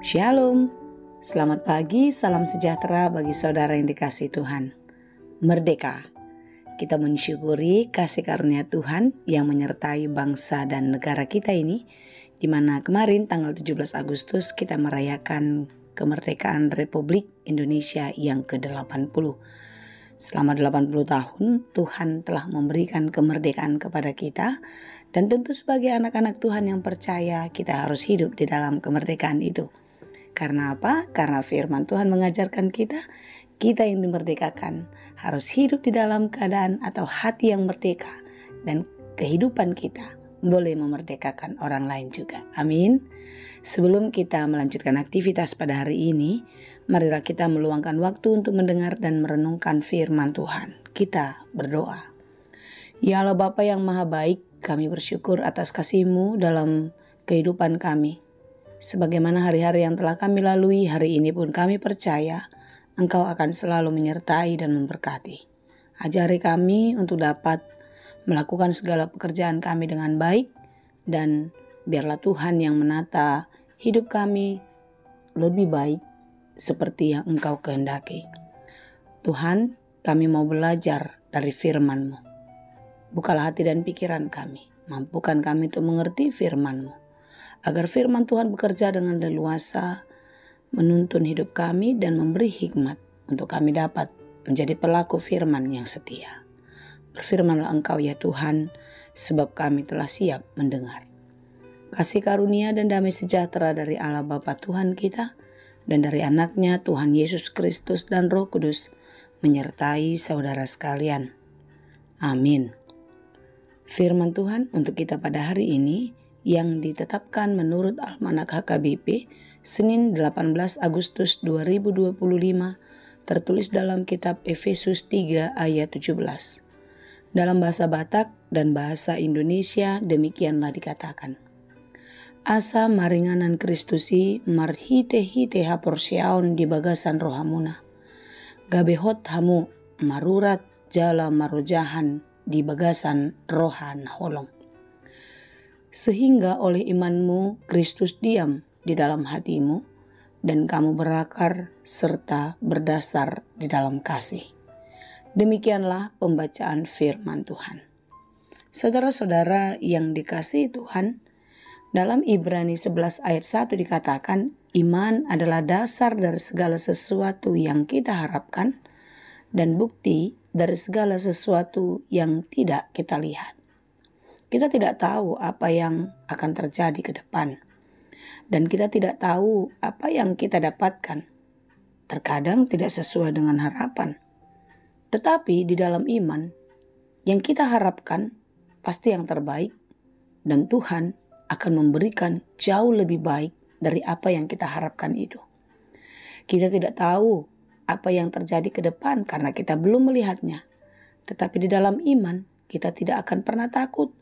Shalom, selamat pagi, salam sejahtera bagi saudara yang dikasihi Tuhan. Merdeka, kita mensyukuri kasih karunia Tuhan yang menyertai bangsa dan negara kita ini, di mana kemarin tanggal 17 Agustus kita merayakan kemerdekaan Republik Indonesia yang ke-80. Selama 80 tahun Tuhan telah memberikan kemerdekaan kepada kita, dan tentu sebagai anak-anak Tuhan yang percaya kita harus hidup di dalam kemerdekaan itu. Karena apa? Karena firman Tuhan mengajarkan kita yang dimerdekakan harus hidup di dalam keadaan atau hati yang merdeka, dan kehidupan kita boleh memerdekakan orang lain juga. Amin. Sebelum kita melanjutkan aktivitas pada hari ini, marilah kita meluangkan waktu untuk mendengar dan merenungkan firman Tuhan. Kita berdoa. Ya Allah Bapa yang Maha Baik, kami bersyukur atas kasih-Mu dalam kehidupan kami. Sebagaimana hari-hari yang telah kami lalui, hari ini pun kami percaya Engkau akan selalu menyertai dan memberkati. Ajari kami untuk dapat melakukan segala pekerjaan kami dengan baik, dan biarlah Tuhan yang menata hidup kami lebih baik seperti yang Engkau kehendaki. Tuhan, kami mau belajar dari firman-Mu. Bukalah hati dan pikiran kami, mampukan kami untuk mengerti firman-Mu, agar firman Tuhan bekerja dengan leluasa, menuntun hidup kami dan memberi hikmat untuk kami dapat menjadi pelaku firman yang setia. Berfirmanlah Engkau ya Tuhan, sebab kami telah siap mendengar. Kasih karunia dan damai sejahtera dari Allah Bapa Tuhan kita, dan dari anaknya Tuhan Yesus Kristus dan Roh Kudus, menyertai saudara sekalian. Amin. Firman Tuhan untuk kita pada hari ini yang ditetapkan menurut Almanak HKBP Senin 18 Agustus 2025, tertulis dalam kitab Efesus 3 ayat 17. Dalam bahasa Batak dan bahasa Indonesia demikianlah dikatakan. Asa maringanan Kristusi marhite-hite haporsiaon di bagasan rohamuna. Gabehot hamu marurat jala marojahan di bagasan rohan holong. Sehingga oleh imanmu Kristus diam di dalam hatimu, dan kamu berakar serta berdasar di dalam kasih. Demikianlah pembacaan firman Tuhan. Saudara-saudara yang dikasihi Tuhan, dalam Ibrani 11 ayat 1 dikatakan, iman adalah dasar dari segala sesuatu yang kita harapkan dan bukti dari segala sesuatu yang tidak kita lihat. Kita tidak tahu apa yang akan terjadi ke depan, dan kita tidak tahu apa yang kita dapatkan. Terkadang tidak sesuai dengan harapan. Tetapi di dalam iman, yang kita harapkan pasti yang terbaik, dan Tuhan akan memberikan jauh lebih baik dari apa yang kita harapkan itu. Kita tidak tahu apa yang terjadi ke depan karena kita belum melihatnya. Tetapi di dalam iman, kita tidak akan pernah takut.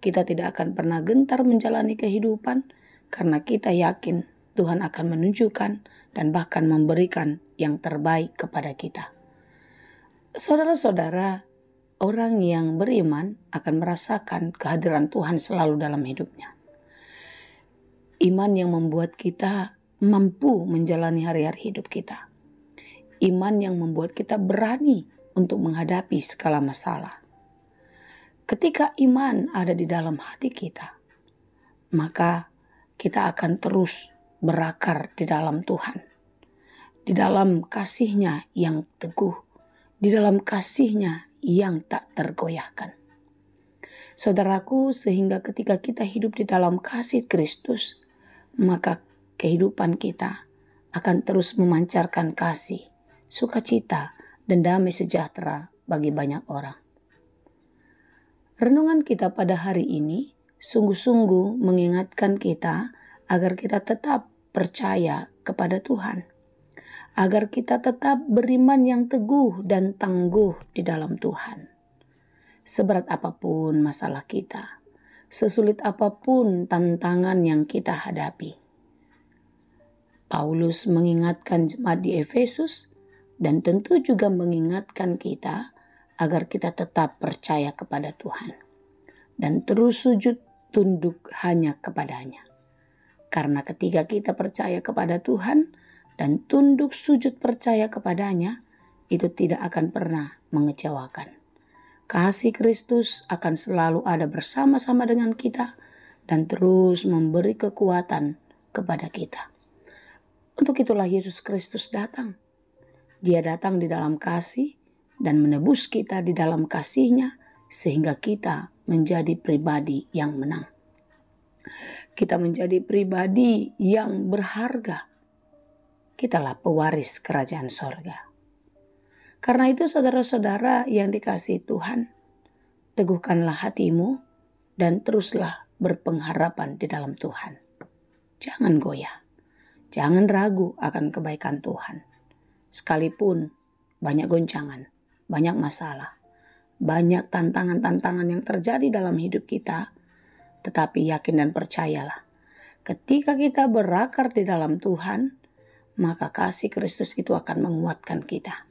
Kita tidak akan pernah gentar menjalani kehidupan karena kita yakin Tuhan akan menunjukkan dan bahkan memberikan yang terbaik kepada kita. Saudara-saudara, orang yang beriman akan merasakan kehadiran Tuhan selalu dalam hidupnya. Iman yang membuat kita mampu menjalani hari-hari hidup kita. Iman yang membuat kita berani untuk menghadapi segala masalah. Ketika iman ada di dalam hati kita, maka kita akan terus berakar di dalam Tuhan, di dalam kasih-Nya yang teguh, di dalam kasih-Nya yang tak tergoyahkan. Saudaraku, sehingga ketika kita hidup di dalam kasih Kristus, maka kehidupan kita akan terus memancarkan kasih, sukacita, dan damai sejahtera bagi banyak orang. Renungan kita pada hari ini sungguh-sungguh mengingatkan kita agar kita tetap percaya kepada Tuhan, agar kita tetap beriman yang teguh dan tangguh di dalam Tuhan. Seberat apapun masalah kita, sesulit apapun tantangan yang kita hadapi, Paulus mengingatkan jemaat di Efesus dan tentu juga mengingatkan kita agar kita tetap percaya kepada Tuhan dan terus sujud tunduk hanya kepadanya. Karena ketika kita percaya kepada Tuhan dan tunduk sujud percaya kepadanya, itu tidak akan pernah mengecewakan. Kasih Kristus akan selalu ada bersama-sama dengan kita dan terus memberi kekuatan kepada kita. Untuk itulah Yesus Kristus datang. Dia datang di dalam kasih dan menebus kita di dalam kasih-Nya sehingga kita menjadi pribadi yang menang. Kita menjadi pribadi yang berharga. Kitalah pewaris kerajaan sorga. Karena itu saudara-saudara yang dikasihi Tuhan, teguhkanlah hatimu dan teruslah berpengharapan di dalam Tuhan. Jangan goyah, jangan ragu akan kebaikan Tuhan. Sekalipun banyak goncangan, banyak masalah, banyak tantangan-tantangan yang terjadi dalam hidup kita, tetapi yakin dan percayalah, ketika kita berakar di dalam Tuhan, maka kasih Kristus itu akan menguatkan kita,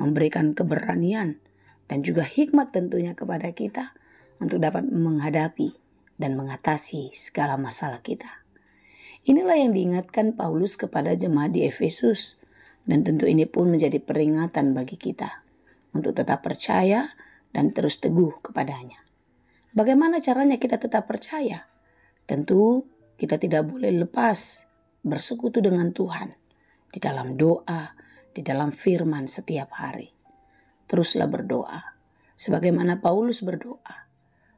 memberikan keberanian dan juga hikmat tentunya kepada kita untuk dapat menghadapi dan mengatasi segala masalah kita. Inilah yang diingatkan Paulus kepada jemaat di Efesus, dan tentu ini pun menjadi peringatan bagi kita untuk tetap percaya dan terus teguh kepadanya. Bagaimana caranya kita tetap percaya? Tentu kita tidak boleh lepas bersekutu dengan Tuhan di dalam doa, di dalam firman setiap hari. Teruslah berdoa, sebagaimana Paulus berdoa,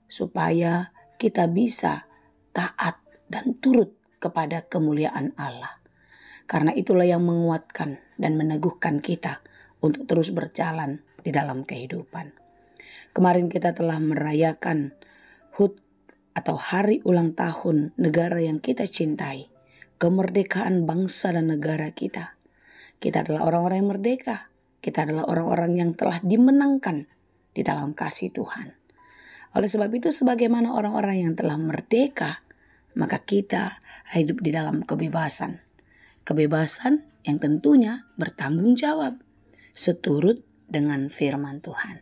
supaya kita bisa taat dan turut kepada kemuliaan Allah. Karena itulah yang menguatkan dan meneguhkan kita untuk terus berjalan di dalam kehidupan. Kemarin kita telah merayakan HUT atau Hari Ulang Tahun negara yang kita cintai, kemerdekaan bangsa dan negara kita. Kita adalah orang-orang yang merdeka. Kita adalah orang-orang yang telah dimenangkan di dalam kasih Tuhan. Oleh sebab itu, sebagaimana orang-orang yang telah merdeka, maka kita hidup di dalam kebebasan. Kebebasan yang tentunya bertanggung jawab seturut dengan firman Tuhan.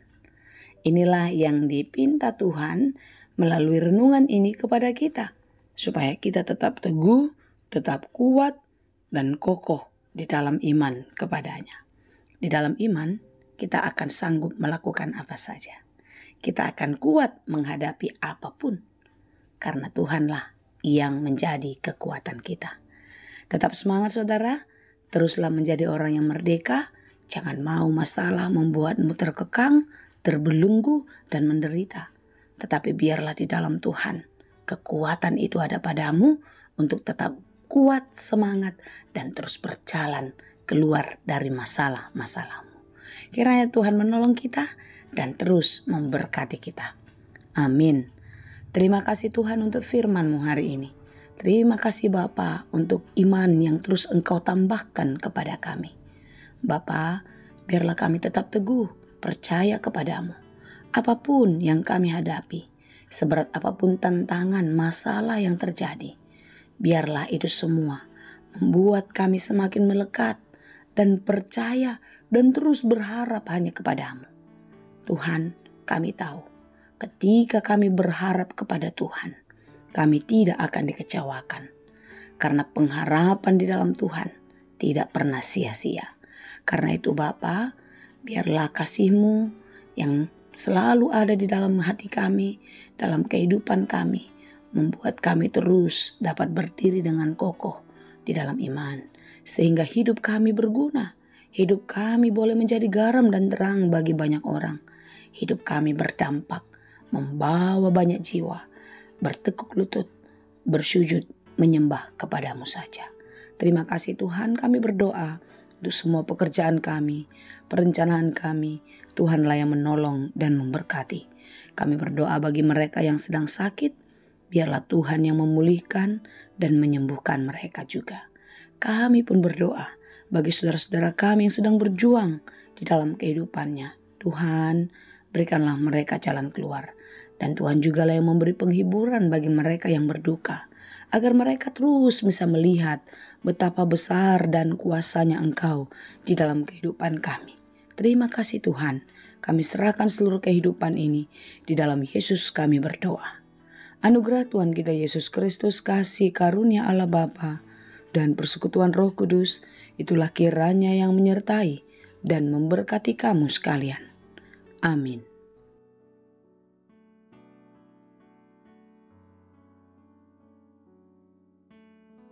Inilah yang dipinta Tuhan melalui renungan ini kepada kita, supaya kita tetap teguh, tetap kuat, dan kokoh di dalam iman kepadanya. Di dalam iman, kita akan sanggup melakukan apa saja. Kita akan kuat menghadapi apapun, karena Tuhanlah yang menjadi kekuatan kita. Tetap semangat saudara, teruslah menjadi orang yang merdeka. Jangan mau masalah membuatmu terkekang, terbelenggu, dan menderita. Tetapi biarlah di dalam Tuhan, kekuatan itu ada padamu untuk tetap kuat, semangat, dan terus berjalan keluar dari masalah-masalahmu. Kiranya Tuhan menolong kita dan terus memberkati kita. Amin. Terima kasih Tuhan untuk firman-Mu hari ini. Terima kasih Bapa untuk iman yang terus Engkau tambahkan kepada kami. Bapa, biarlah kami tetap teguh, percaya kepadamu. Apapun yang kami hadapi, seberat apapun tantangan, masalah yang terjadi, biarlah itu semua membuat kami semakin melekat dan percaya dan terus berharap hanya kepadamu. Tuhan, kami tahu ketika kami berharap kepada Tuhan, kami tidak akan dikecewakan. Karena pengharapan di dalam Tuhan tidak pernah sia-sia. Karena itu Bapa, biarlah kasih-Mu yang selalu ada di dalam hati kami, dalam kehidupan kami, membuat kami terus dapat berdiri dengan kokoh di dalam iman. Sehingga hidup kami berguna. Hidup kami boleh menjadi garam dan terang bagi banyak orang. Hidup kami berdampak, membawa banyak jiwa, bertekuk lutut, bersujud, menyembah kepadamu saja. Terima kasih Tuhan, kami berdoa untuk semua pekerjaan kami, perencanaan kami. Tuhanlah yang menolong dan memberkati. Kami berdoa bagi mereka yang sedang sakit, biarlah Tuhan yang memulihkan dan menyembuhkan mereka juga. Kami pun berdoa bagi saudara-saudara kami yang sedang berjuang di dalam kehidupannya. Tuhan, berikanlah mereka jalan keluar. Dan Tuhan juga lah yang memberi penghiburan bagi mereka yang berduka, agar mereka terus bisa melihat betapa besar dan kuasanya Engkau di dalam kehidupan kami. Terima kasih Tuhan, kami serahkan seluruh kehidupan ini di dalam Yesus kami berdoa. Anugerah Tuhan kita Yesus Kristus, kasih karunia Allah Bapa, dan persekutuan Roh Kudus, itulah kiranya yang menyertai dan memberkati kamu sekalian. Amin.